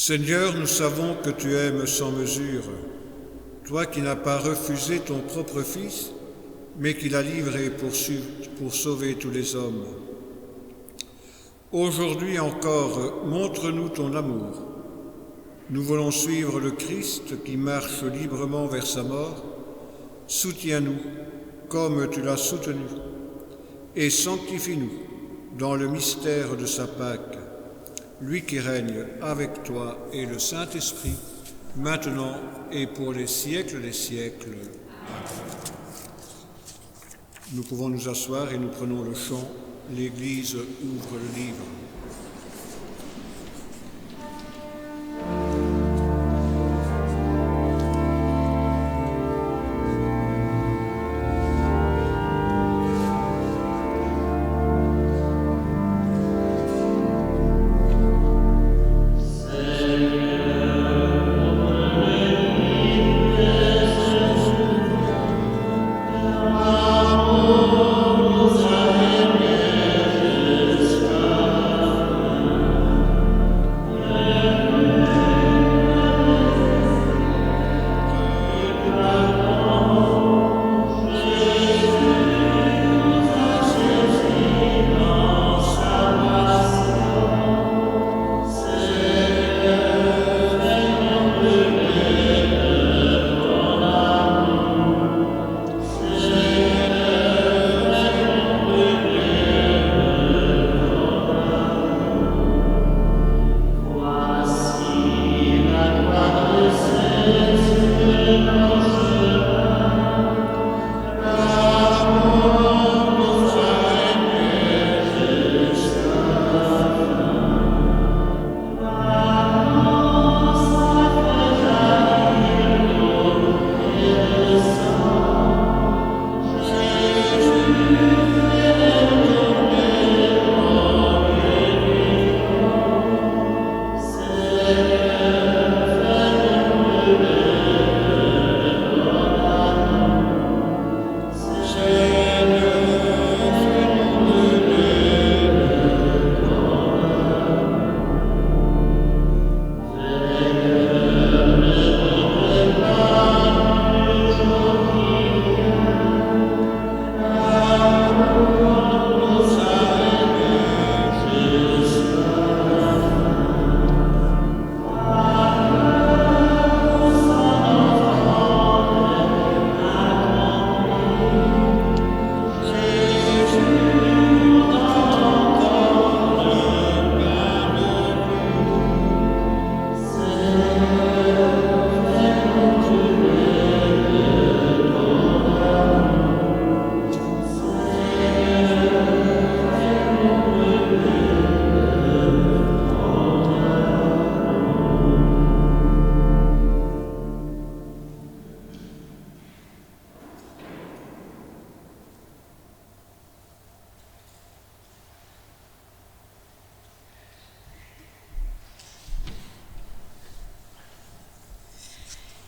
Seigneur, nous savons que tu aimes sans mesure, toi qui n'as pas refusé ton propre Fils, mais qui l'as livré pour sauver tous les hommes. Aujourd'hui encore, montre-nous ton amour. Nous voulons suivre le Christ qui marche librement vers sa mort. Soutiens-nous comme tu l'as soutenu et sanctifie-nous dans le mystère de sa Pâque, lui qui règne avec toi et le Saint-Esprit, maintenant et pour les siècles des siècles. Amen. Nous pouvons nous asseoir et nous prenons le chant « L'Église ouvre le livre ».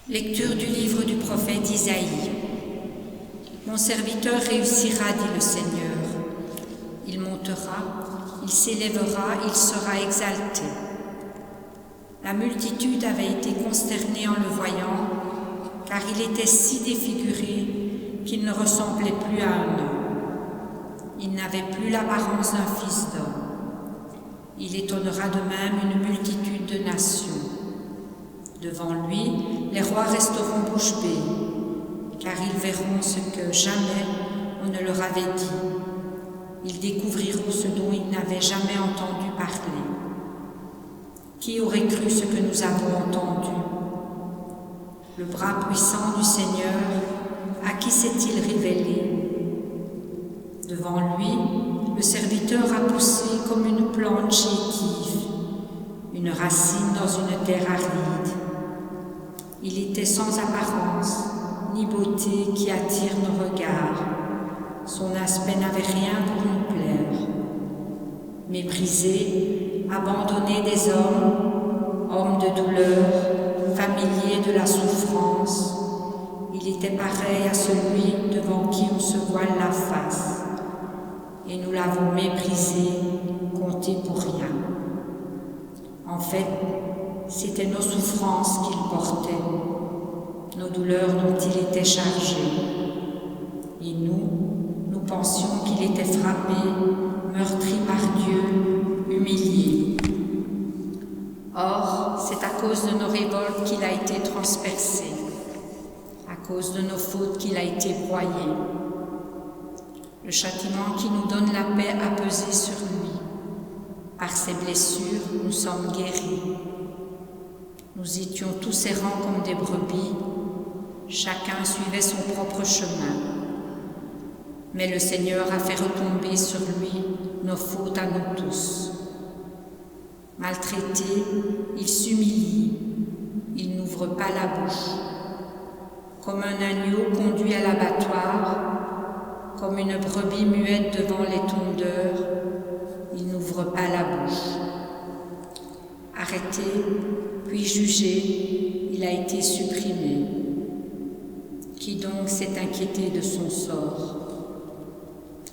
Lecture du livre du prophète Isaïe. Mon serviteur réussira, dit le Seigneur. Il montera, il s'élèvera, il sera exalté. La multitude avait été consternée en le voyant, car il était si défiguré qu'il ne ressemblait plus à un homme. Il n'avait plus l'apparence d'un fils d'homme. Il étonnera de même une multitude de nations. Devant lui, les rois resteront bouche bée, car ils verront ce que jamais on ne leur avait dit. Ils découvriront ce dont ils n'avaient jamais entendu parler. Qui aurait cru ce que nous avons entendu? Le bras puissant du Seigneur, à qui s'est-il révélé? Devant lui, le serviteur a poussé comme une plante chétive, une racine dans une terre aride. Il était sans apparence, ni beauté qui attire nos regards. Son aspect n'avait rien pour nous plaire. Méprisé, abandonné des hommes, homme de douleur, familier de la souffrance, il était pareil à celui devant qui on se voile la face. Et nous l'avons méprisé, compté pour rien. En fait, C'étaient nos souffrances qu'il portait, nos douleurs dont il était chargé. Et nous pensions qu'il était frappé, meurtri par Dieu, humilié. Or, c'est à cause de nos révoltes qu'il a été transpercé, à cause de nos fautes qu'il a été broyé. Le châtiment qui nous donne la paix a pesé sur lui. Par ses blessures, nous sommes guéris. Nous étions tous errants comme des brebis, chacun suivait son propre chemin. Mais le Seigneur a fait retomber sur lui nos fautes à nous tous. Maltraité, il s'humilie, il n'ouvre pas la bouche. Comme un agneau conduit à l'abattoir, comme une brebis muette devant les tondeurs, il n'ouvre pas la bouche. Arrêté, puis jugé, il a été supprimé. Qui donc s'est inquiété de son sort?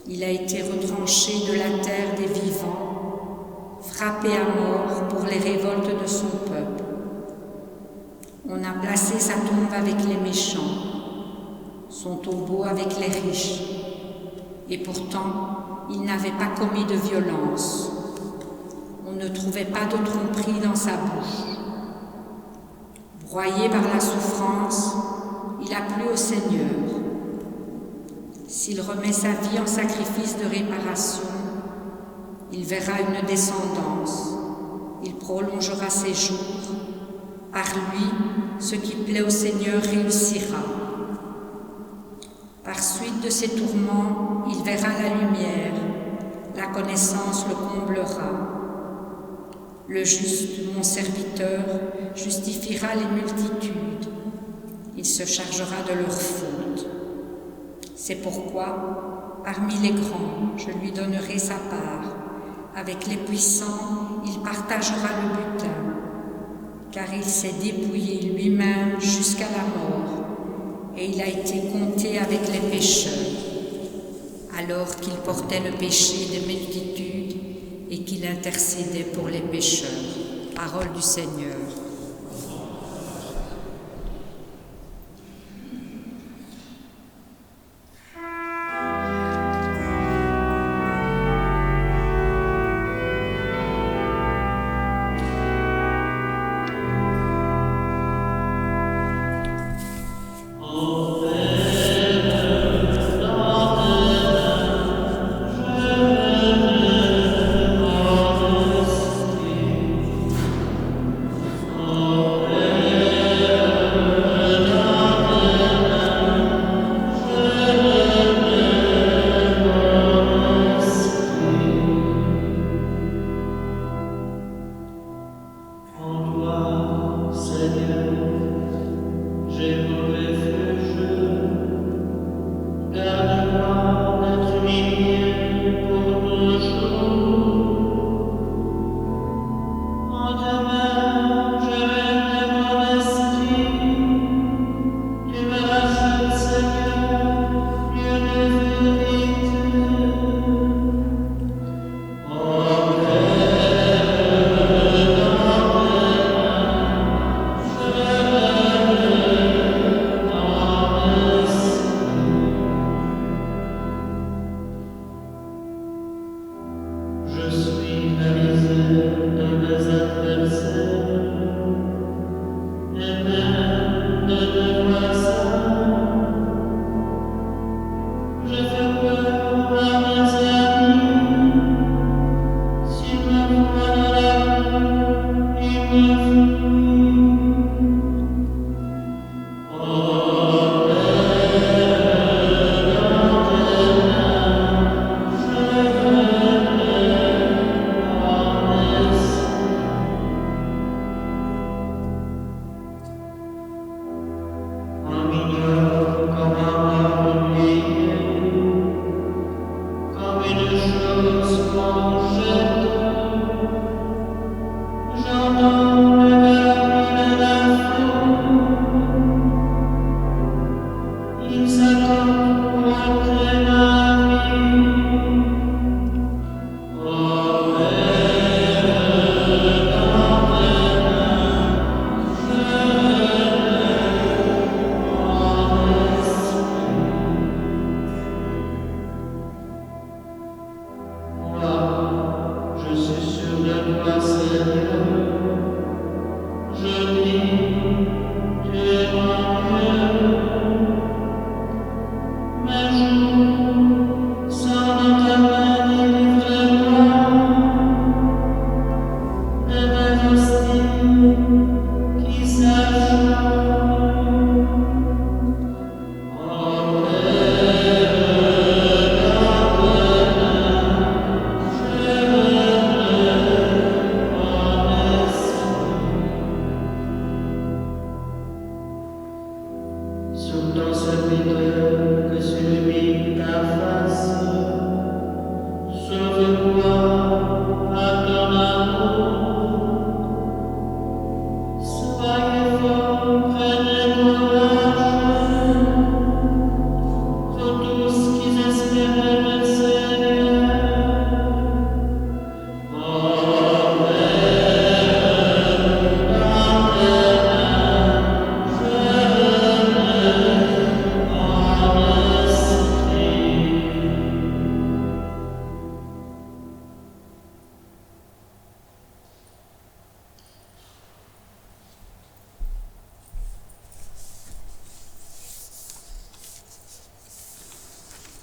Il a été retranché de la terre des vivants, frappé à mort pour les révoltes de son peuple. On a placé sa tombe avec les méchants, son tombeau avec les riches, et pourtant il n'avait pas commis de violence. On ne trouvait pas de tromperie dans sa bouche. Broyé par la souffrance, il a plu au Seigneur. S'il remet sa vie en sacrifice de réparation, il verra une descendance, il prolongera ses jours. Par lui, ce qui plaît au Seigneur réussira. Par suite de ses tourments, il verra la lumière, la connaissance le comblera. Le juste, mon serviteur, justifiera les multitudes. Il se chargera de leurs fautes. C'est pourquoi, parmi les grands, je lui donnerai sa part. Avec les puissants, il partagera le butin. Car il s'est dépouillé lui-même jusqu'à la mort, et il a été compté avec les pécheurs, alors qu'il portait le péché des multitudes et qu'il intercédait pour les pécheurs. Parole du Seigneur.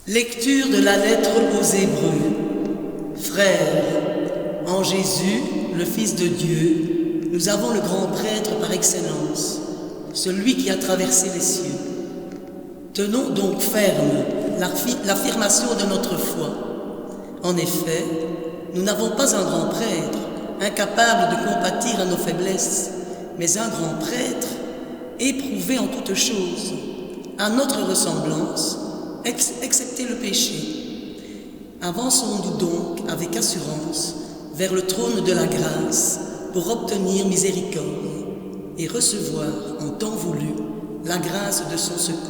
Lecture de la lettre aux Hébreux. Frères, en Jésus, le Fils de Dieu, nous avons le grand prêtre par excellence, celui qui a traversé les cieux. Tenons donc ferme l'affirmation de notre foi. En effet, nous n'avons pas un grand prêtre, incapable de compatir à nos faiblesses, mais un grand prêtre, éprouvé en toutes choses, à notre ressemblance, excepté le péché. Avançons-nous donc avec assurance vers le trône de la grâce pour obtenir miséricorde et recevoir en temps voulu la grâce de son secours.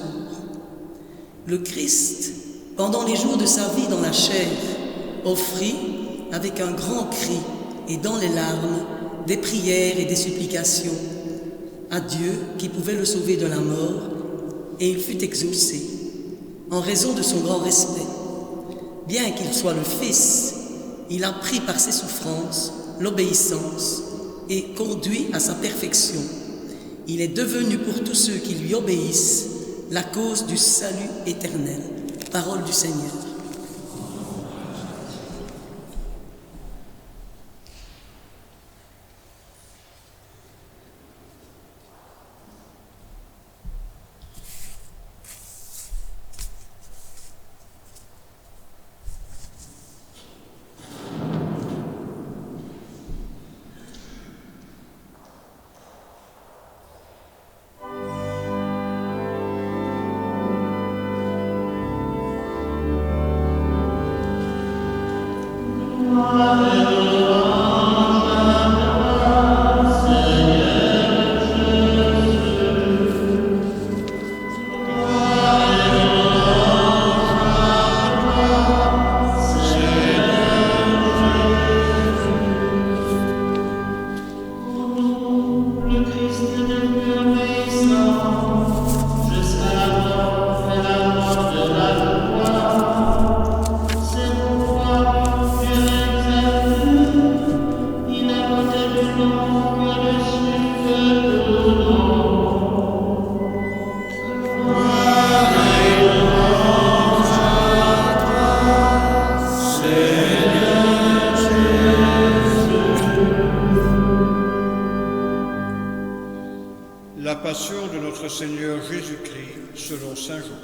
Le Christ, pendant les jours de sa vie dans la chair, offrit, avec un grand cri et dans les larmes, des prières et des supplications à Dieu qui pouvait le sauver de la mort, et il fut exaucé, en raison de son grand respect. Bien qu'il soit le Fils, il a pris par ses souffrances l'obéissance et conduit à sa perfection. Il est devenu pour tous ceux qui lui obéissent la cause du salut éternel. Parole du Seigneur. La Passion de notre Seigneur Jésus-Christ selon saint Jean.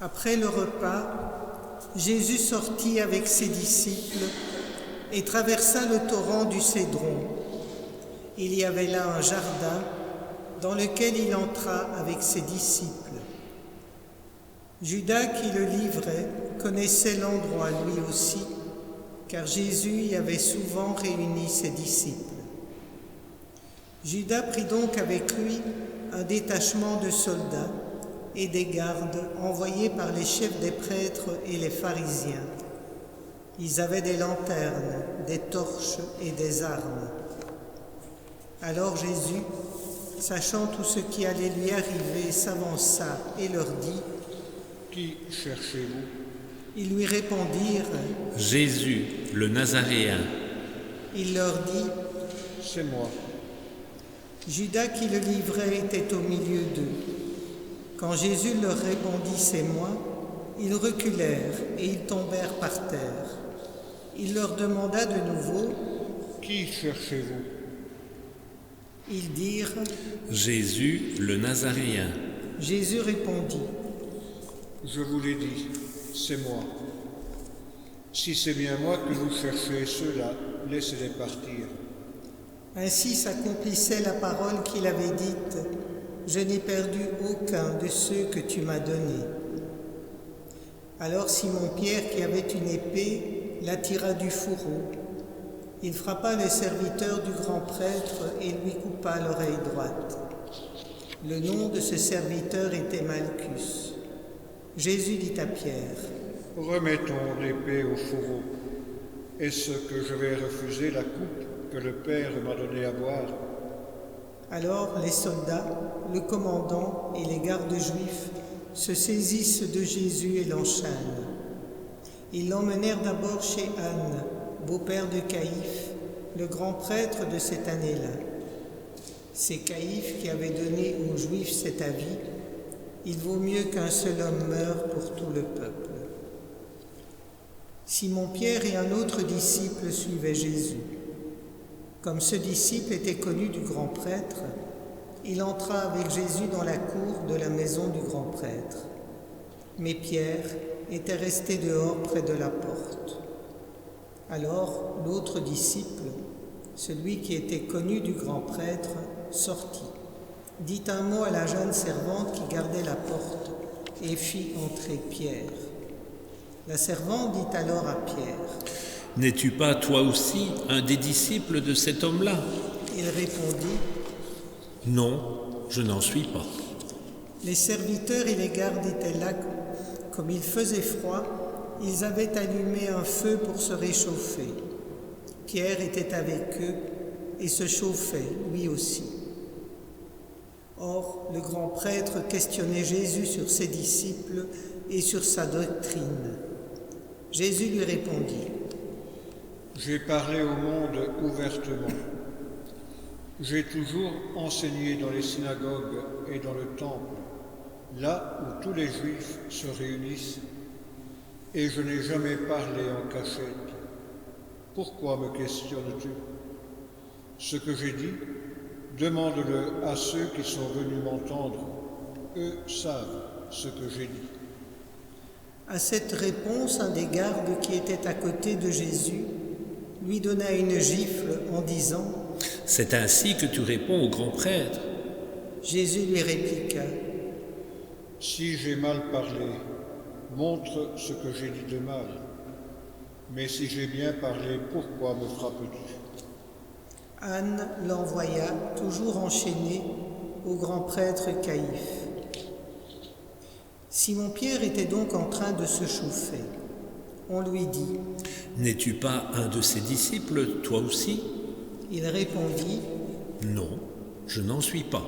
Après le repas, Jésus sortit avec ses disciples et traversa le torrent du Cédron. Il y avait là un jardin dans lequel il entra avec ses disciples. Judas, qui le livrait, connaissait l'endroit lui aussi, car Jésus y avait souvent réuni ses disciples. Judas prit donc avec lui un détachement de soldats et des gardes envoyés par les chefs des prêtres et les pharisiens. Ils avaient des lanternes, des torches et des armes. Alors Jésus, sachant tout ce qui allait lui arriver, s'avança et leur dit : « Qui cherchez-vous ? » Ils lui répondirent : « Jésus, le Nazaréen. » Il leur dit : « C'est moi. » Judas qui le livrait était au milieu d'eux. Quand Jésus leur répondit : « C'est moi », ils reculèrent et ils tombèrent par terre. Il leur demanda de nouveau : « Qui cherchez-vous » Ils dirent : « Jésus, le Nazaréen. » Jésus répondit : « Je vous l'ai dit, c'est moi. Si c'est bien moi que vous cherchez ceux-là, laissez-les partir. » Ainsi s'accomplissait la parole qu'il avait dite : « Je n'ai perdu aucun de ceux que tu m'as donnés. » Alors Simon-Pierre, qui avait une épée, la tira du fourreau. Il frappa le serviteur du grand prêtre et lui coupa l'oreille droite. Le nom de ce serviteur était Malchus. Jésus dit à Pierre : « Remettons l'épée au fourreau. Est-ce que je vais refuser la coupe que le Père m'a donnée à boire ?» Alors les soldats, le commandant et les gardes juifs se saisissent de Jésus et l'enchaînent. Ils l'emmenèrent d'abord chez Anne, beau-père de Caïphe, le grand prêtre de cette année-là. C'est Caïphe qui avait donné aux Juifs cet avis. Il vaut mieux qu'un seul homme meure pour tout le peuple. Simon-Pierre et un autre disciple suivaient Jésus. Comme ce disciple était connu du grand prêtre, il entra avec Jésus dans la cour de la maison du grand prêtre. Mais Pierre était resté dehors près de la porte. Alors l'autre disciple, celui qui était connu du grand prêtre, sortit, dit un mot à la jeune servante qui gardait la porte et fit entrer Pierre. La servante dit alors à Pierre, « N'es-tu pas toi aussi un des disciples de cet homme-là » Il répondit, « Non, je n'en suis pas. » Les serviteurs et les gardes étaient là. Comme il faisait froid, ils avaient allumé un feu pour se réchauffer. Pierre était avec eux et se chauffait, lui aussi. Or, le grand prêtre questionnait Jésus sur ses disciples et sur sa doctrine. Jésus lui répondit, « J'ai parlé au monde ouvertement. J'ai toujours enseigné dans les synagogues et dans le temple, là où tous les Juifs se réunissent, et je n'ai jamais parlé en cachette. Pourquoi me questionnes-tu? Ce que j'ai dit, demande-le à ceux qui sont venus m'entendre. Eux savent ce que j'ai dit. » À cette réponse, un des gardes qui était à côté de Jésus lui donna une gifle en disant, « C'est ainsi que tu réponds au grand prêtre. » Jésus lui répliqua, « Si j'ai mal parlé, montre ce que j'ai dit de mal. Mais si j'ai bien parlé, pourquoi me frappes-tu » Anne l'envoya, toujours enchaîné, au grand prêtre Caïphe. Simon-Pierre était donc en train de se chauffer. On lui dit, « N'es-tu pas un de ses disciples, toi aussi » Il répondit, « Non, je n'en suis pas. »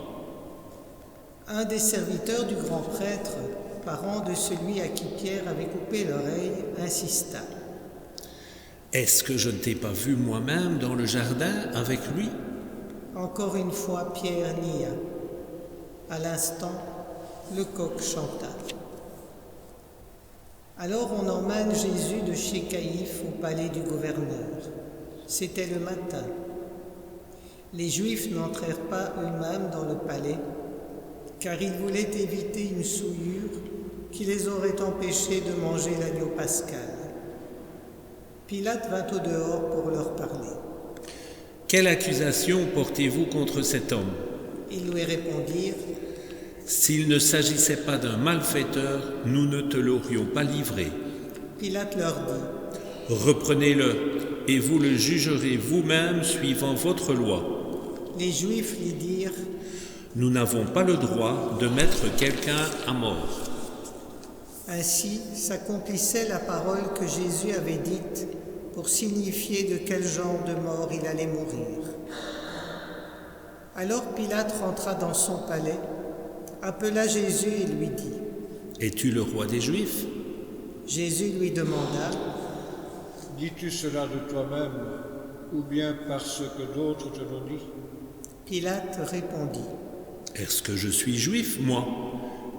Un des serviteurs du grand prêtre, parent de celui à qui Pierre avait coupé l'oreille, insista. « Est-ce que je ne t'ai pas vu moi-même dans le jardin avec lui » Encore une fois, Pierre nia. À l'instant, le coq chanta. Alors on emmène Jésus de chez Caïphe au palais du gouverneur. C'était le matin. Les Juifs n'entrèrent pas eux-mêmes dans le palais, car ils voulaient éviter une souillure qui les aurait empêchés de manger l'agneau pascal. Pilate vint au dehors pour leur parler. « Quelle accusation portez-vous contre cet homme » Ils lui répondirent, « S'il ne s'agissait pas d'un malfaiteur, nous ne te l'aurions pas livré. » Pilate leur dit, « Reprenez-le, et vous le jugerez vous-même suivant votre loi. » Les Juifs lui dirent, « Nous n'avons pas le droit de mettre quelqu'un à mort. » Ainsi s'accomplissait la parole que Jésus avait dite pour signifier de quel genre de mort il allait mourir. Alors Pilate rentra dans son palais, appela Jésus et lui dit, « Es-tu le roi des Juifs » Jésus lui demanda, « Dis-tu cela de toi-même, ou bien parce que d'autres te l'ont dit » Pilate répondit, « Est-ce que je suis juif, moi ?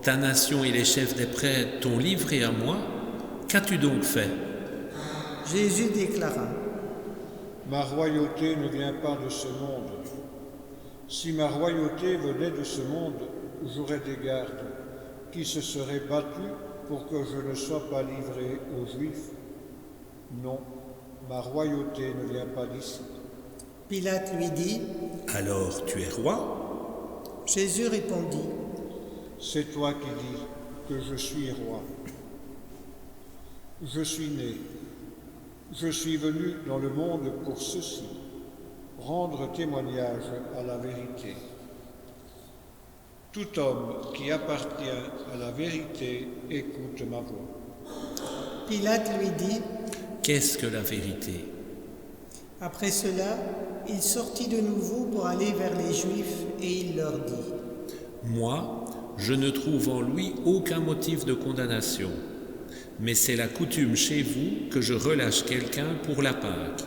Ta nation et les chefs des prêtres t'ont livré à moi. Qu'as-tu donc fait » Jésus déclara, « Ma royauté ne vient pas de ce monde. Si ma royauté venait de ce monde, j'aurais des gardes qui se seraient battus pour que je ne sois pas livré aux Juifs. Non, ma royauté ne vient pas d'ici. » Pilate lui dit, « Alors tu es roi » Jésus répondit, « C'est toi qui dis que je suis roi. Je suis né. Je suis venu dans le monde pour ceci, rendre témoignage à la vérité. Tout homme qui appartient à la vérité écoute ma voix. » Pilate lui dit, « Qu'est-ce que la vérité ?» Après cela, il sortit de nouveau pour aller vers les Juifs et il leur dit, « Moi, je ne trouve en lui aucun motif de condamnation. Mais c'est la coutume chez vous que je relâche quelqu'un pour la Pâque.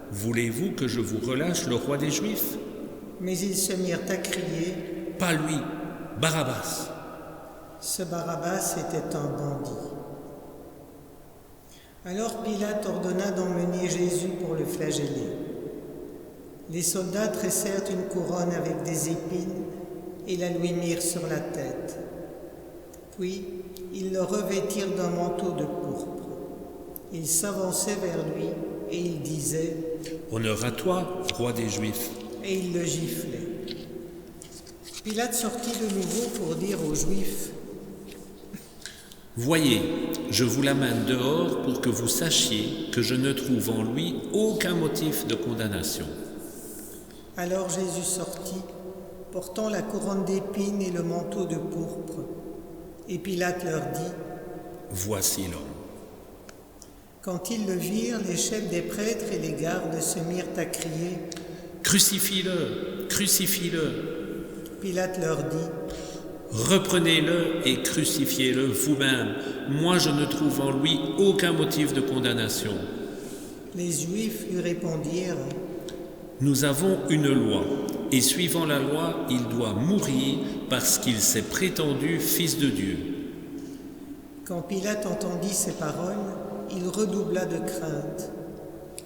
Voulez-vous que je vous relâche le roi des Juifs » Mais ils se mirent à crier, « Pas lui, Barabbas !» ce Barabbas était un bandit. Alors Pilate ordonna d'emmener Jésus pour le flageller. Les soldats tressèrent une couronne avec des épines et la lui mirent sur la tête. Puis ils le revêtirent d'un manteau de pourpre. Ils s'avançaient vers lui et ils disaient « Honneur à toi, roi des Juifs !» et ils le giflaient. Pilate sortit de nouveau pour dire aux Juifs « Voyez, je vous l'amène dehors pour que vous sachiez que je ne trouve en lui aucun motif de condamnation. » Alors Jésus sortit, portant la couronne d'épines et le manteau de pourpre. Et Pilate leur dit « Voici l'homme. » Quand ils le virent, les chefs des prêtres et les gardes se mirent à crier « Crucifie-le, crucifie-le !» Pilate leur dit « Reprenez-le et crucifiez-le vous-même. Moi, je ne trouve en lui aucun motif de condamnation. » Les Juifs lui répondirent « Nous avons une loi, et suivant la loi, il doit mourir parce qu'il s'est prétendu fils de Dieu. » Quand Pilate entendit ces paroles, il redoubla de crainte.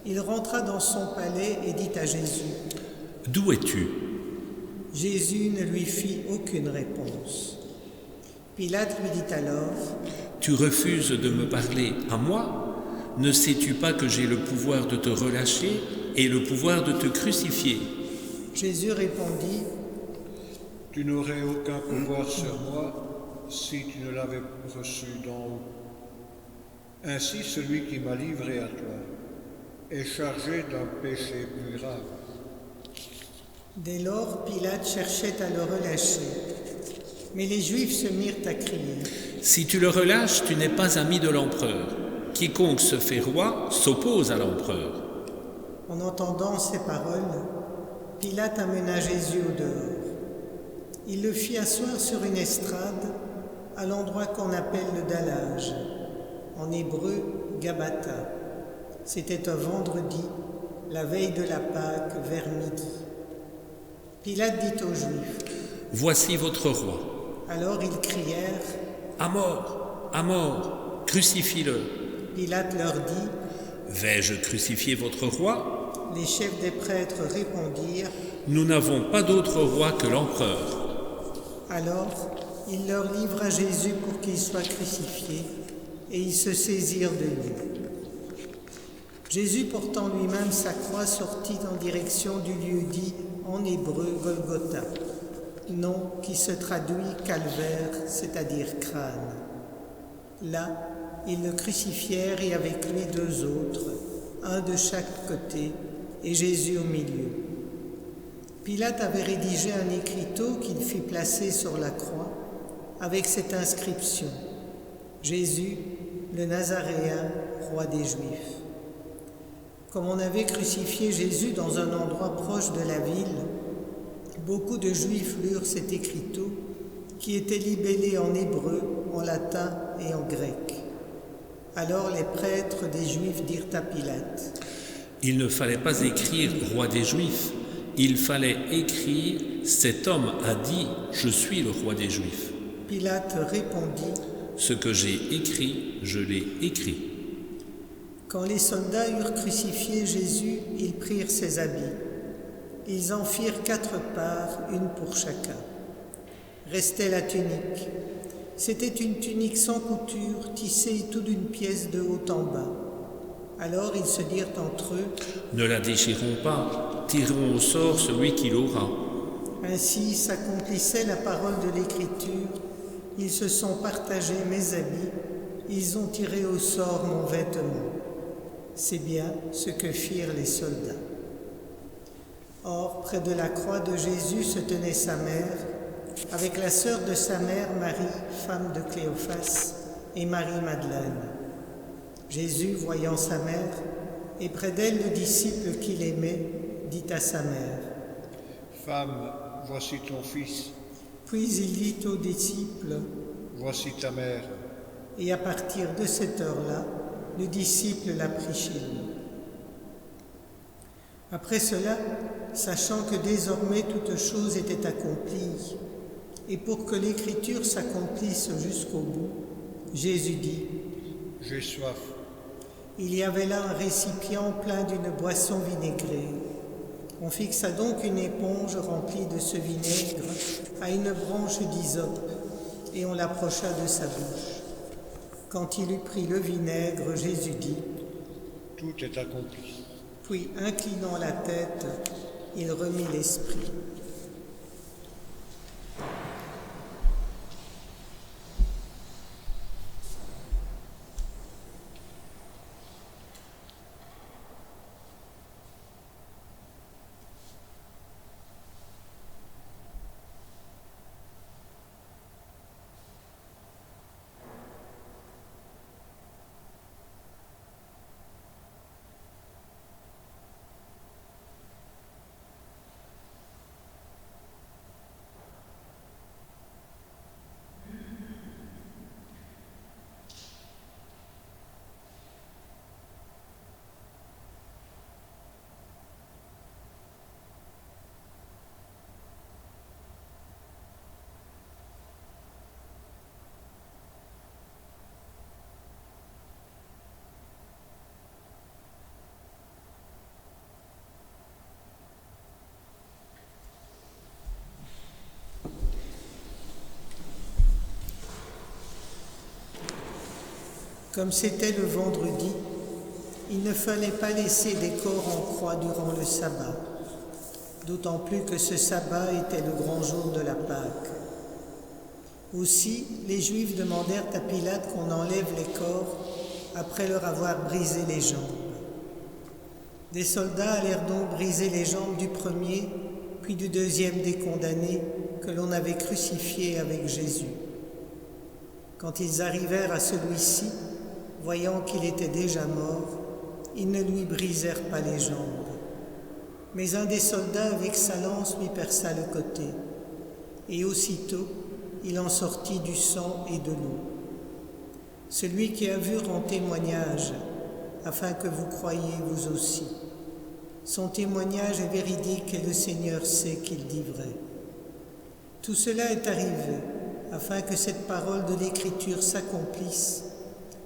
Il rentra dans son palais et dit à Jésus « D'où es-tu » Jésus ne lui fit aucune réponse. Pilate lui dit alors « Tu refuses de me parler à moi? Ne sais-tu pas que j'ai le pouvoir de te relâcher et le pouvoir de te crucifier ?» Jésus répondit « Tu n'aurais aucun pouvoir sur moi si tu ne l'avais reçu d'en haut. Ainsi, celui qui m'a livré à toi est chargé d'un péché plus grave. » Dès lors, Pilate cherchait à le relâcher. Mais les Juifs se mirent à crier « Si tu le relâches, tu n'es pas ami de l'empereur. Quiconque se fait roi s'oppose à l'empereur. » En entendant ces paroles, Pilate amena Jésus au dehors. Il le fit asseoir sur une estrade à l'endroit qu'on appelle le dallage, en hébreu Gabbatha. C'était un vendredi, la veille de la Pâque, vers midi. Pilate dit aux Juifs « Voici votre roi. » Alors ils crièrent « À mort, crucifie-le. » Pilate leur dit « Vais-je crucifier votre roi ?» Les chefs des prêtres répondirent « Nous n'avons pas d'autre roi que l'empereur. » Alors il leur livra Jésus pour qu'il soit crucifié, et ils se saisirent de lui. Jésus, portant lui-même sa croix, sortit en direction du lieu dit en hébreu Golgotha, nom qui se traduit calvaire, c'est-à-dire crâne. Là, ils le crucifièrent et avec lui deux autres, un de chaque côté et Jésus au milieu. Pilate avait rédigé un écriteau qu'il fit placer sur la croix avec cette inscription « Jésus, le Nazaréen, roi des Juifs ». Comme on avait crucifié Jésus dans un endroit proche de la ville, beaucoup de Juifs lurent cet écriteau qui était libellé en hébreu, en latin et en grec. Alors les prêtres des Juifs dirent à Pilate « Il ne fallait pas écrire « roi des Juifs », il fallait écrire « cet homme a dit « je suis le roi des Juifs ». Pilate répondit « Ce que j'ai écrit, je l'ai écrit. » Quand les soldats eurent crucifié Jésus, ils prirent ses habits. Ils en firent 4 parts, une pour chacun. Restait la tunique. C'était une tunique sans couture, tissée tout d'une pièce de haut en bas. Alors ils se dirent entre eux « Ne la déchirons pas, tirons au sort celui qui l'aura. » Ainsi s'accomplissait la parole de l'Écriture. Ils se sont partagés mes habits, ils ont tiré au sort mon vêtement. C'est bien ce que firent les soldats. Or, près de la croix de Jésus se tenait sa mère, avec la sœur de sa mère, Marie, femme de Cléophas, et Marie-Madeleine. Jésus, voyant sa mère, et près d'elle le disciple qu'il aimait, dit à sa mère « Femme, voici ton fils. » Puis il dit aux disciples « Voici ta mère. » Et à partir de cette heure-là, le disciple l'a pris chez lui. Après cela, sachant que désormais toute chose était accomplie, et pour que l'Écriture s'accomplisse jusqu'au bout, Jésus dit : « J'ai soif. » Il y avait là un récipient plein d'une boisson vinaigrée. On fixa donc une éponge remplie de ce vinaigre à une branche d'hysope, et on l'approcha de sa bouche. Quand il eut pris le vinaigre, Jésus dit : « Tout est accompli. » Puis, inclinant la tête, il remit l'esprit. Comme c'était le vendredi, il ne fallait pas laisser des corps en croix durant le sabbat, d'autant plus que ce sabbat était le grand jour de la Pâque. Aussi, les Juifs demandèrent à Pilate qu'on enlève les corps après leur avoir brisé les jambes. Des soldats allèrent donc briser les jambes du premier, puis du deuxième des condamnés que l'on avait crucifié avec Jésus. Quand ils arrivèrent à celui-ci, voyant qu'il était déjà mort, ils ne lui brisèrent pas les jambes. Mais un des soldats avec sa lance lui perça le côté, et aussitôt il en sortit du sang et de l'eau. Celui qui a vu rend témoignage, afin que vous croyiez vous aussi. Son témoignage est véridique et le Seigneur sait qu'il dit vrai. Tout cela est arrivé, afin que cette parole de l'Écriture s'accomplisse.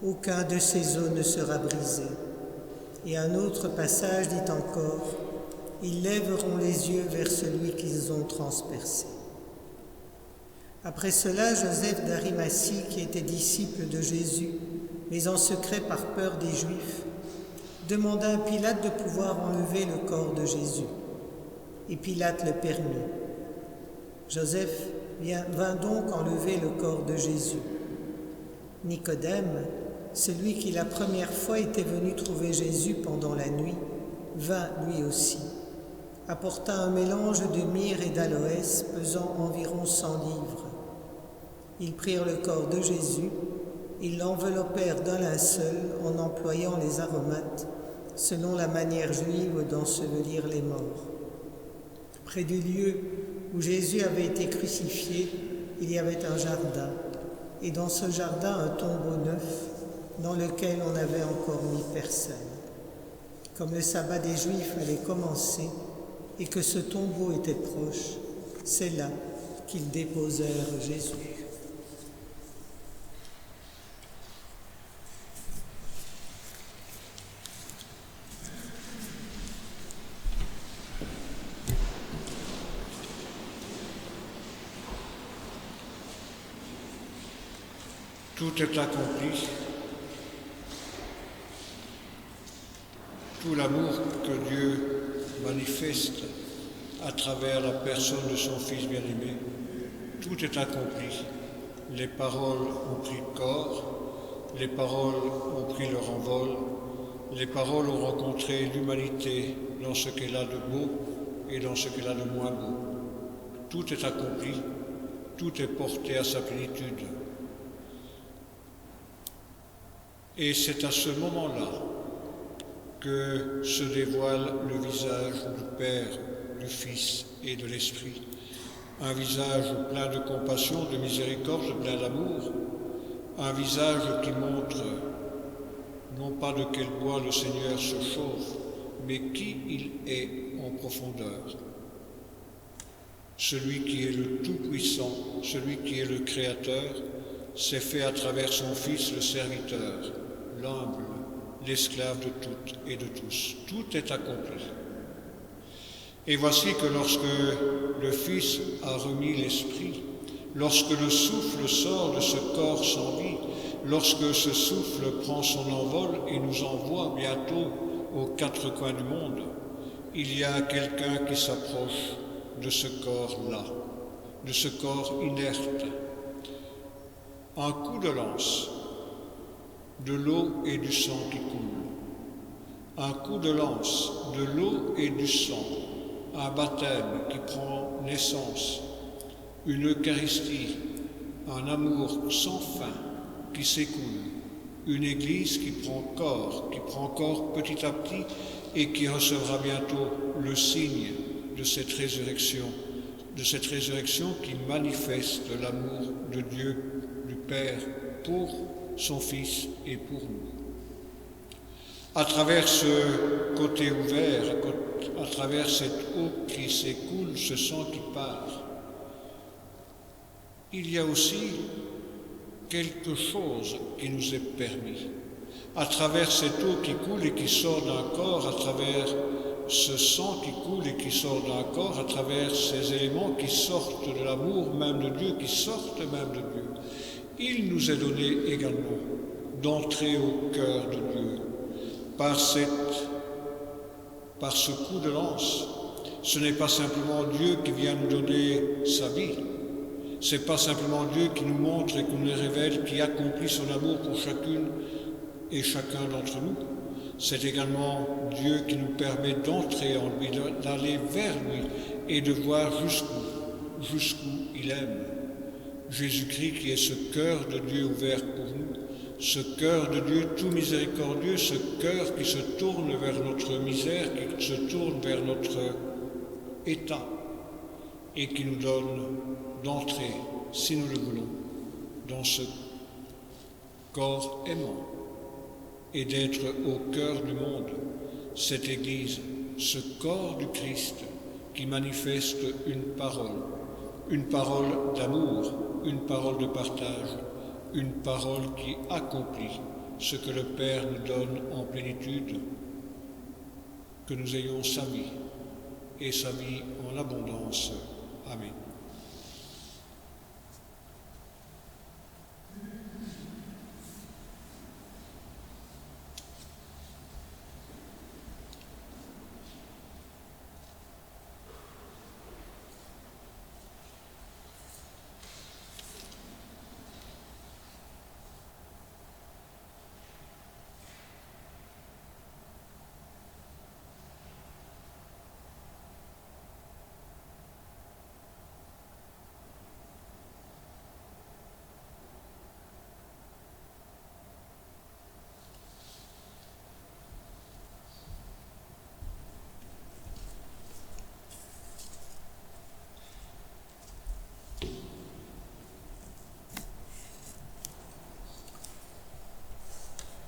Aucun de ces os ne sera brisé. Et un autre passage dit encore : ils lèveront les yeux vers celui qu'ils ont transpercé. Après cela, Joseph d'Arimathie, qui était disciple de Jésus, mais en secret par peur des Juifs, demanda à Pilate de pouvoir enlever le corps de Jésus. Et Pilate le permit. Joseph vint donc enlever le corps de Jésus. Nicodème, celui qui la première fois était venu trouver Jésus pendant la nuit, vint lui aussi, apporta un mélange de myrrhe et d'aloès pesant environ 100 livres. Ils prirent le corps de Jésus, ils l'enveloppèrent d'un linceul en employant les aromates, selon la manière juive d'ensevelir les morts. Près du lieu où Jésus avait été crucifié, il y avait un jardin, et dans ce jardin un tombeau neuf, dans lequel on n'avait encore mis personne. Comme le sabbat des Juifs allait commencer et que ce tombeau était proche, c'est là qu'ils déposèrent Jésus. Tout est accompli. Tout l'amour que Dieu manifeste à travers la personne de son Fils bien-aimé, tout est accompli. Les paroles ont pris corps, les paroles ont pris leur envol, les paroles ont rencontré l'humanité dans ce qu'elle a de beau et dans ce qu'elle a de moins beau. Tout est accompli, tout est porté à sa plénitude. Et c'est à ce moment-là que se dévoile le visage du Père, du Fils et de l'Esprit. Un visage plein de compassion, de miséricorde, plein d'amour. Un visage qui montre non pas de quel bois le Seigneur se chauffe, mais qui il est en profondeurs. Celui qui est le Tout-Puissant, celui qui est le Créateur, s'est fait à travers son Fils le serviteur, l'humble, l'esclave de toutes et de tous. Tout est accompli. Et voici que lorsque le Fils a remis l'Esprit, lorsque le souffle sort de ce corps sans vie, lorsque ce souffle prend son envol et nous envoie bientôt aux quatre coins du monde, il y a quelqu'un qui s'approche de ce corps-là, de ce corps inerte. Un coup de lance, de l'eau et du sang qui coulent. Un coup de lance, de l'eau et du sang. Un baptême qui prend naissance. Une Eucharistie, un amour sans fin qui s'écoule. Une Église qui prend corps petit à petit et qui recevra bientôt le signe de cette résurrection qui manifeste l'amour de Dieu, du Père, pour son Fils et pour nous. À travers ce côté ouvert, à travers cette eau qui s'écoule, ce sang qui part, il y a aussi quelque chose qui nous est permis. À travers cette eau qui coule et qui sort d'un corps, à travers ce sang qui coule et qui sort d'un corps, à travers ces éléments qui sortent de l'amour même de Dieu, qui sortent même de Dieu, il nous est donné également d'entrer au cœur de Dieu par ce coup de lance. Ce n'est pas simplement Dieu qui vient nous donner sa vie, ce n'est pas simplement Dieu qui nous montre et qui nous révèle, qui accomplit son amour pour chacune et chacun d'entre nous. C'est également Dieu qui nous permet d'entrer en lui, d'aller vers lui et de voir jusqu'où il aime. Jésus-Christ qui est ce cœur de Dieu ouvert pour nous, ce cœur de Dieu tout miséricordieux, ce cœur qui se tourne vers notre misère, qui se tourne vers notre état et qui nous donne d'entrer, si nous le voulons, dans ce corps aimant et d'être au cœur du monde, cette Église, ce corps du Christ qui manifeste une parole d'amour, une parole de partage, une parole qui accomplit ce que le Père nous donne en plénitude, que nous ayons sa vie et sa vie en abondance. Amen.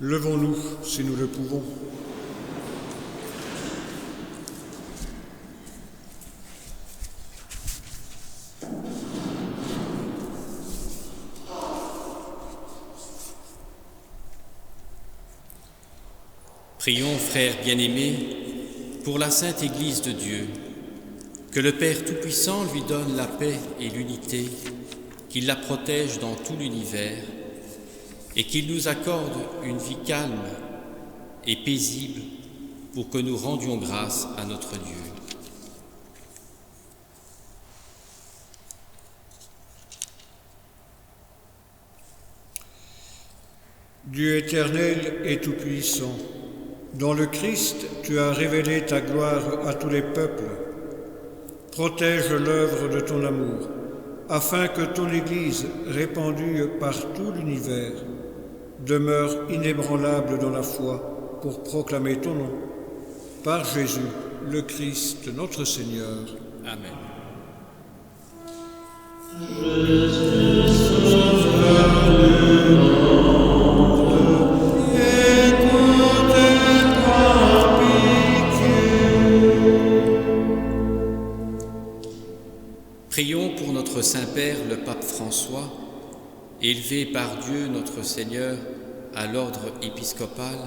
Levons-nous si nous le pouvons. Prions, frères bien-aimés, pour la Sainte Église de Dieu, que le Père Tout-Puissant lui donne la paix et l'unité, qu'il la protège dans tout l'univers, et qu'il nous accorde une vie calme et paisible pour que nous rendions grâce à notre Dieu. Dieu éternel et tout-puissant, dans le Christ, tu as révélé ta gloire à tous les peuples. Protège l'œuvre de ton amour, afin que ton Église, répandue par tout l'univers, demeure inébranlable dans la foi pour proclamer ton nom. Par Jésus, le Christ, notre Seigneur. Amen. élevé par Dieu notre Seigneur à l'ordre épiscopal,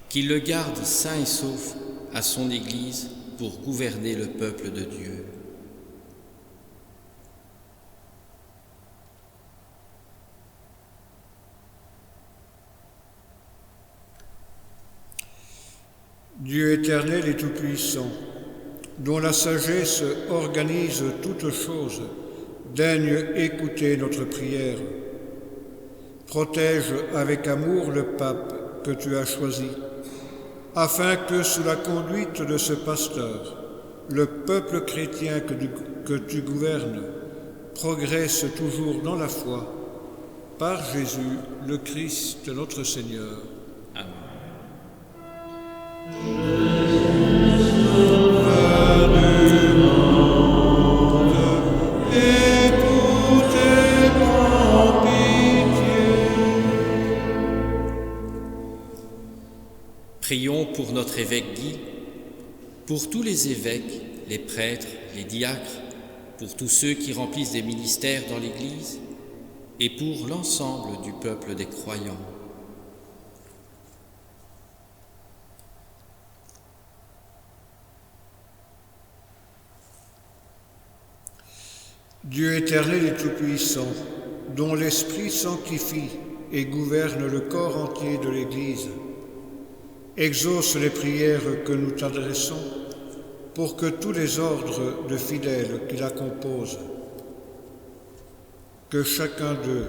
qu'il le garde sain et sauf à son Église pour gouverner le peuple de Dieu. Dieu éternel et tout-puissant, dont la sagesse organise toutes choses, daigne écouter notre prière. Protège avec amour le pape que tu as choisi, afin que sous la conduite de ce pasteur, le peuple chrétien que tu gouvernes progresse toujours dans la foi, par Jésus le Christ notre Seigneur. Amen. Prions pour notre évêque Guy, pour tous les évêques, les prêtres, les diacres, pour tous ceux qui remplissent des ministères dans l'Église et pour l'ensemble du peuple des croyants. Dieu éternel et tout-puissant, dont l'Esprit sanctifie et gouverne le corps entier de l'Église, exauce les prières que nous t'adressons pour que tous les ordres de fidèles qui la composent, que chacun d'eux,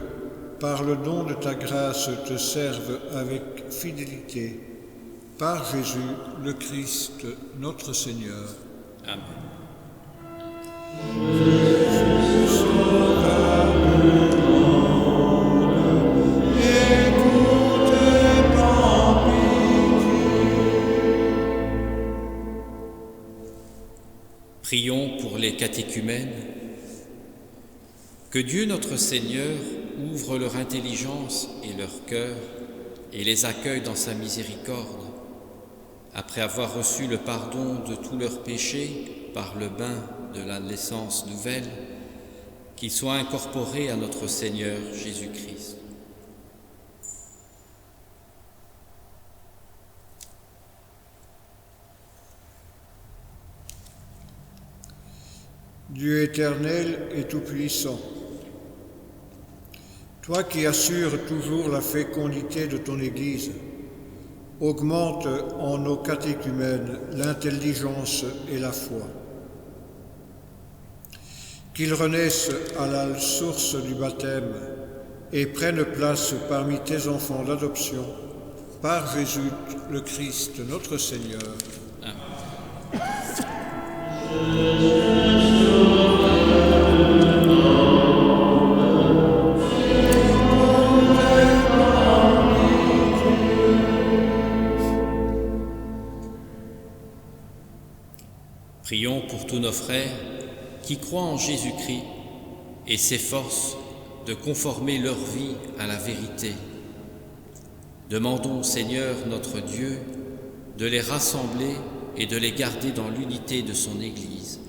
par le don de ta grâce, te serve avec fidélité, par Jésus le Christ, notre Seigneur. Amen. Prions pour les catéchumènes. Que Dieu notre Seigneur ouvre leur intelligence et leur cœur et les accueille dans sa miséricorde, après avoir reçu le pardon de tous leurs péchés par le bain de la naissance nouvelle, qu'ils soient incorporés à notre Seigneur Jésus-Christ. Dieu éternel et tout-puissant, toi qui assures toujours la fécondité de ton Église, augmente en nos catéchumènes l'intelligence et la foi. Qu'ils renaissent à la source du baptême et prennent place parmi tes enfants d'adoption, par Jésus le Christ, notre Seigneur. Amen. Prions pour tous nos frères qui croient en Jésus-Christ et s'efforcent de conformer leur vie à la vérité. Demandons au Seigneur notre Dieu de les rassembler et de les garder dans l'unité de son Église.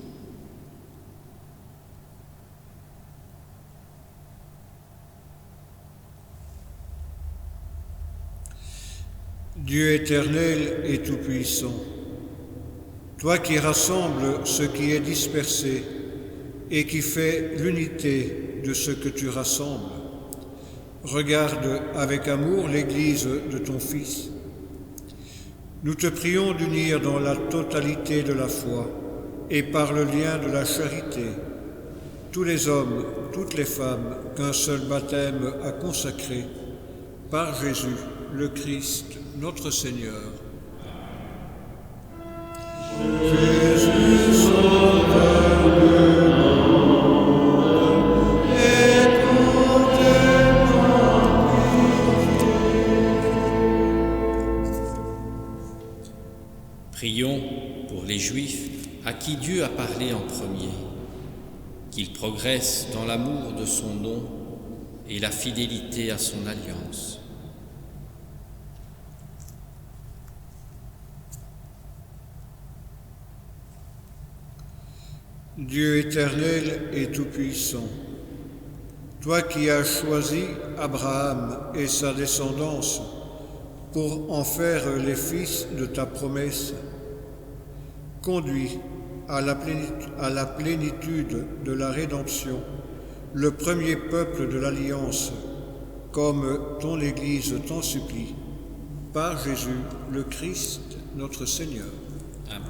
Dieu éternel et tout-puissant, toi qui rassembles ce qui est dispersé et qui fais l'unité de ce que tu rassembles, regarde avec amour l'Église de ton Fils. Nous te prions d'unir dans la totalité de la foi et par le lien de la charité tous les hommes, toutes les femmes qu'un seul baptême a consacrés, par Jésus le Christ, notre Seigneur. Jésus, Sauveur du monde, Prions pour les Juifs à qui Dieu a parlé en premier, qu'ils progressent dans l'amour de son nom et la fidélité à son alliance. Dieu éternel et tout-puissant, toi qui as choisi Abraham et sa descendance pour en faire les fils de ta promesse, conduis à la plénitude de la rédemption le premier peuple de l'Alliance, comme ton Église t'en supplie, par Jésus le Christ, notre Seigneur. Amen.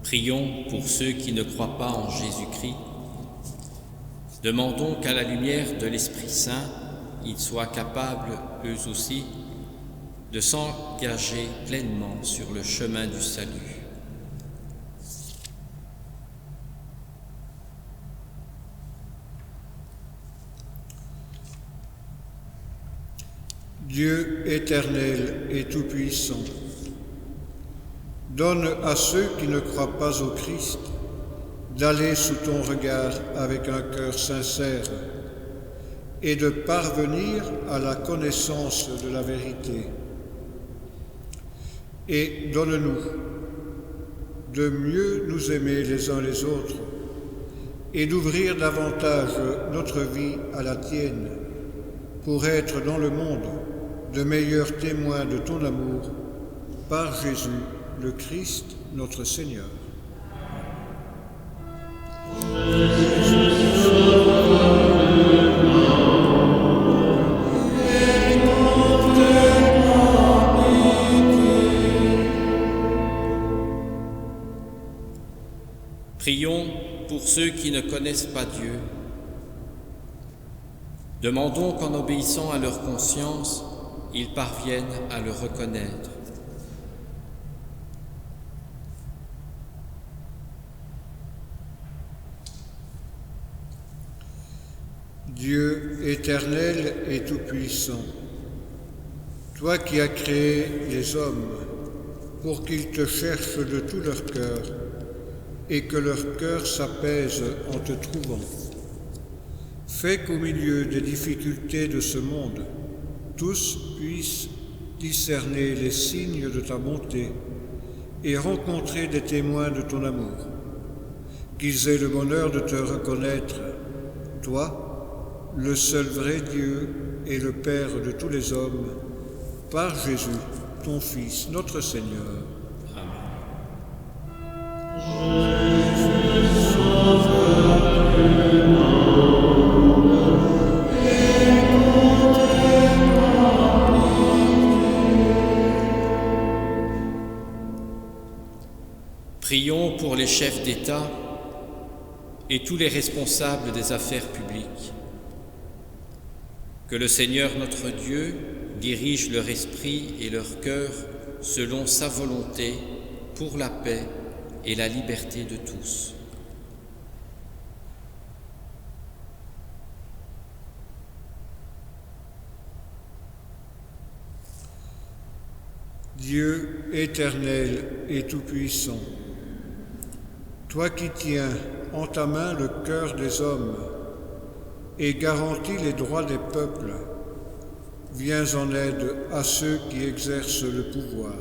Prions pour ceux qui ne croient pas en Jésus-Christ. Demandons qu'à la lumière de l'Esprit Saint, ils soient capables, eux aussi, de s'engager pleinement sur le chemin du salut. Dieu éternel et tout-puissant, donne à ceux qui ne croient pas au Christ d'aller sous ton regard avec un cœur sincère et de parvenir à la connaissance de la vérité. Et donne-nous de mieux nous aimer les uns les autres et d'ouvrir davantage notre vie à la tienne pour être dans le monde de meilleurs témoins de ton amour par Jésus le Christ, notre Seigneur. Prions pour ceux qui ne connaissent pas Dieu. Demandons qu'en obéissant à leur conscience, ils parviennent à le reconnaître. Dieu éternel et tout-puissant, toi qui as créé les hommes pour qu'ils te cherchent de tout leur cœur et que leur cœur s'apaise en te trouvant, fais qu'au milieu des difficultés de ce monde, tous puissent discerner les signes de ta bonté et rencontrer des témoins de ton amour, qu'ils aient le bonheur de te reconnaître, toi, le seul vrai Dieu et le Père de tous les hommes, par Jésus, ton Fils, notre Seigneur. Prions pour les chefs d'État et tous les responsables des affaires publiques. Que le Seigneur notre Dieu dirige leur esprit et leur cœur selon sa volonté pour la paix et la liberté de tous. Dieu éternel et tout-puissant, toi qui tiens en ta main le cœur des hommes et garantis les droits des peuples, viens en aide à ceux qui exercent le pouvoir.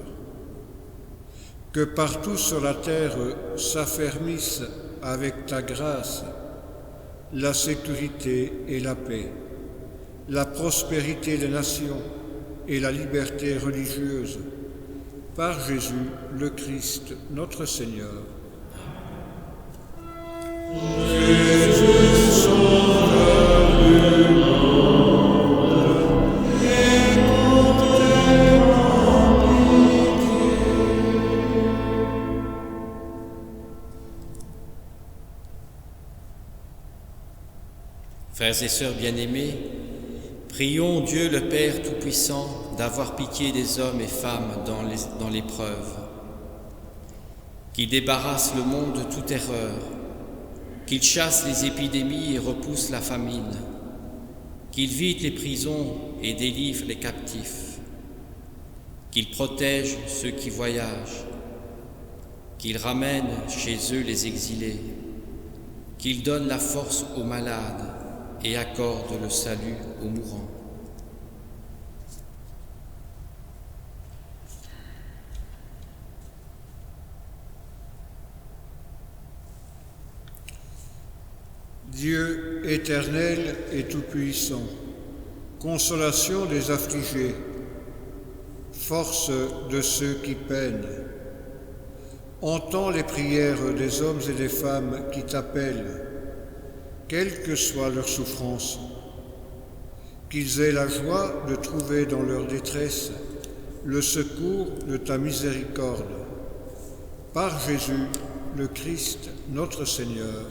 Que partout sur la terre s'affermissent avec ta grâce la sécurité et la paix, la prospérité des nations et la liberté religieuse, par Jésus le Christ, notre Seigneur. Jésus, Sauveur du monde, écoutez-moi, pitié. Frères et sœurs bien-aimés, prions Dieu le Père Tout-Puissant d'avoir pitié des hommes et femmes dans l'épreuve, qu'il débarrasse le monde de toute erreur, qu'il chasse les épidémies et repousse la famine, qu'il vide les prisons et délivre les captifs, qu'il protège ceux qui voyagent, qu'il ramène chez eux les exilés, qu'il donne la force aux malades et accorde le salut aux mourants. Dieu éternel et tout-puissant, consolation des affligés, force de ceux qui peinent, entends les prières des hommes et des femmes qui t'appellent, quelle que soit leur souffrance, qu'ils aient la joie de trouver dans leur détresse le secours de ta miséricorde. Par Jésus, le Christ, notre Seigneur.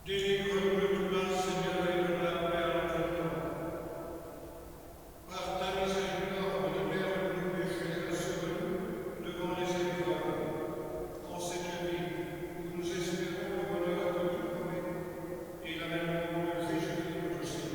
Délivre-nous de tout mal, Seigneur, et donne la paix à notre temps. Par ta miséricorde, libère-nous des péchés, assure-nous devant les épreuves. En cette vie où nous espérons le bonheur que tu promets et l'avènement de Jésus notre Seigneur.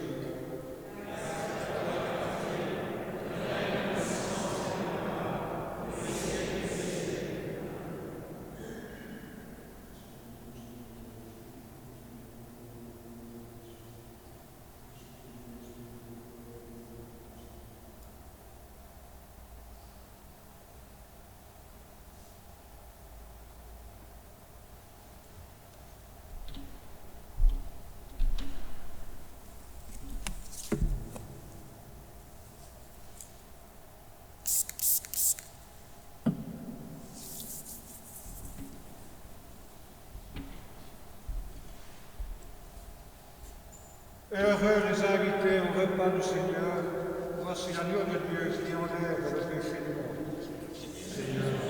Heureux les invités au repas du Seigneur, voici l'agneau de Dieu qui enlève le péché du monde. Seigneur.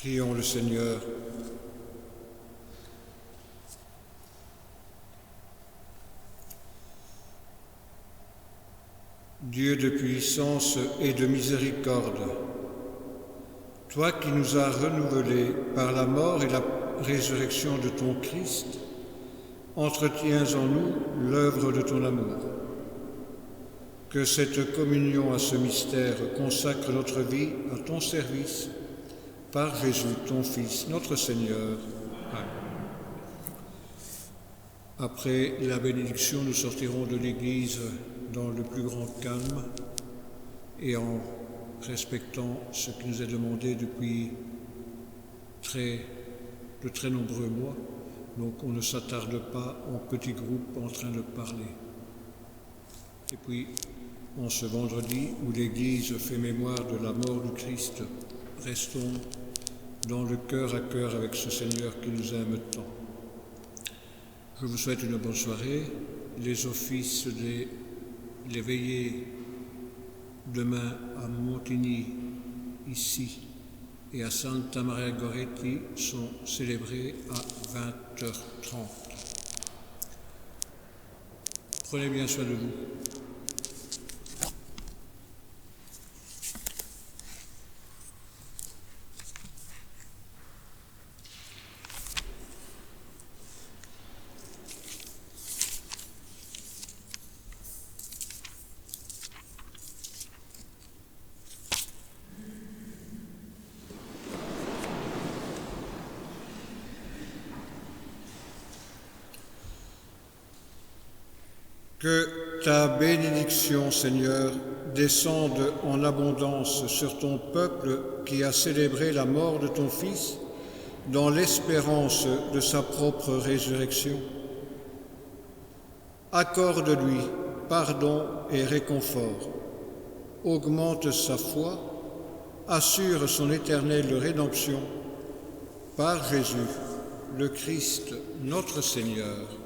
Prions le Seigneur. Dieu de puissance et de miséricorde, toi qui nous as renouvelés par la mort et la résurrection de ton Christ, entretiens en nous l'œuvre de ton amour. Que cette communion à ce mystère consacre notre vie à ton service, par Jésus, ton Fils, notre Seigneur. Amen. Après la bénédiction, nous sortirons de l'Église dans le plus grand calme et en respectant ce qui nous est demandé depuis de très nombreux mois. Donc on ne s'attarde pas en petits groupes en train de parler. Et puis, en ce vendredi où l'Église fait mémoire de la mort du Christ, restons dans le cœur à cœur avec ce Seigneur qui nous aime tant. Je vous souhaite une bonne soirée. Les offices les veillées demain à Montigny, ici, et à Santa Maria Goretti sont célébrés à 20h30. Prenez bien soin de vous. Que ta bénédiction, Seigneur, descende en abondance sur ton peuple qui a célébré la mort de ton Fils dans l'espérance de sa propre résurrection. Accorde-lui pardon et réconfort, augmente sa foi, assure son éternelle rédemption par Jésus, le Christ, notre Seigneur.